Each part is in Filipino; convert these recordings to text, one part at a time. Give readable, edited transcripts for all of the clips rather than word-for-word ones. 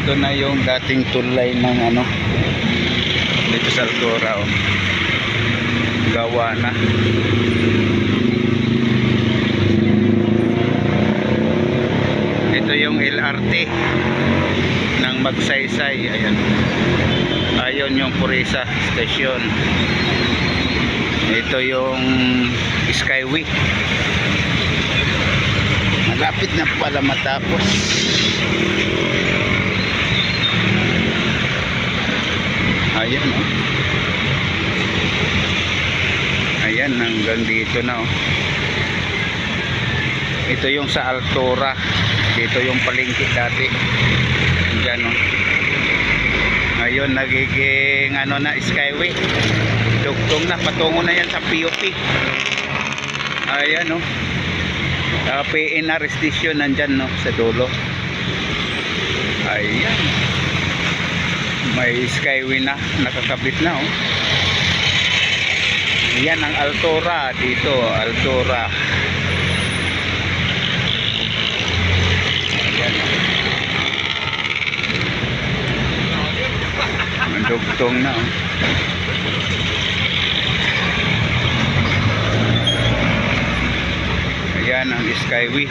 Ito na yung dating tulay ng ano dito sa Altura, oh. Gawa na. Ito yung LRT ng Magsaysay. Ayan. Ayon yung Purisa Station. Ito yung Skyway. Malapit na pala matapos. Ayan, oh. Ayan, hanggang dito na, oh. Ito yung sa Altura. Dito yung palengke dati. Diyan, oh. Ngayon nagiging ano na, Skyway. Dugtong na, patungo na yan sa POP. Ayan, oh. PNR station nandyan, no, sa dulo. Ayan. May Skyway na, nakakabit na, oh. Ayan ang Altura dito, Altura. Ayan. Dugtong na, oh. Ayan ang Skyway.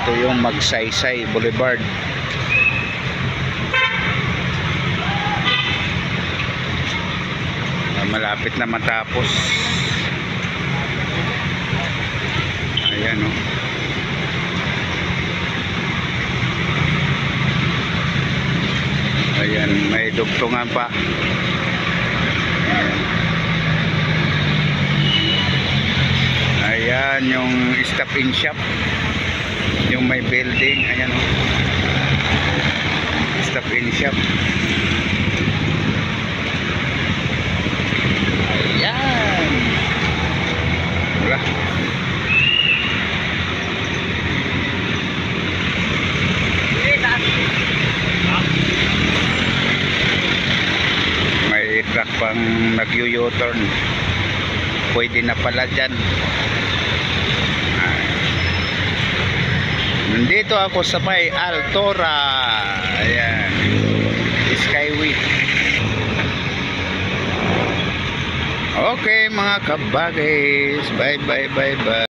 Ito yung Magsaysay Boulevard. Malapit na matapos. Ayan, oh. Ayan, may dugtungan pa. Ayan yung stop in shop, yung may building. Ayan, oh. Stop in shop. Ayan. Wala. May truck pang nag-U-turn. Pwede na pala dyan. Nandito ako sa may Altura. Ayan, Skyway. Okay mga kabagis, bye bye bye bye.